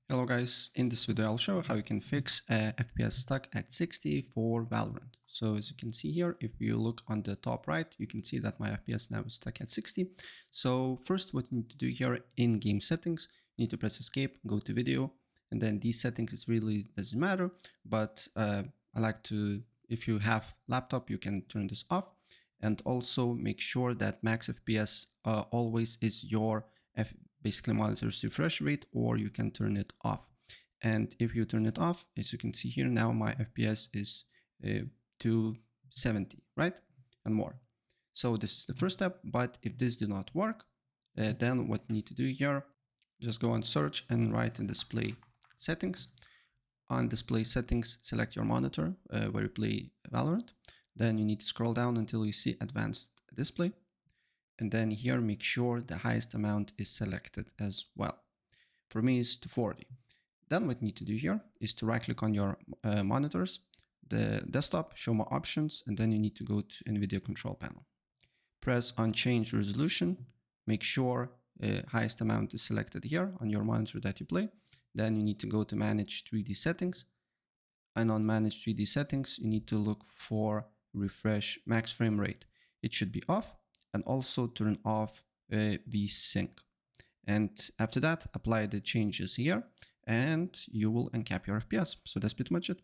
Hello guys, in this video I'll show how you can fix FPS stuck at 60 for Valorant. So as you can see here, if you look on the top right, you can see that my FPS now is stuck at 60. So first what you need to do here in game settings, you need to press escape, go to video, and then these settings it really doesn't matter, but I like to, if you have laptop, you can turn this off, and also make sure that max FPS always is your basically monitors refresh rate, or you can turn it off. And if you turn it off, as you can see here, now my FPS is 270, right? And more. So this is the first step, but if this do not work, then what you need to do here, just go on search and write in display settings. On display settings, select your monitor where you play Valorant. Then you need to scroll down until you see advanced display. And then here make sure the highest amount is selected as well. For me it's 240. Then what you need to do here is to right click on your monitors, the desktop, show more options, and then you need to go to NVIDIA control panel. Press on change resolution, make sure highest amount is selected here on your monitor that you play. Then you need to go to manage 3D settings, and on manage 3D settings you need to look for refresh max frame rate. It should be off, and also turn off VSync. And after that, apply the changes here and you will uncap your FPS. So that's pretty much it.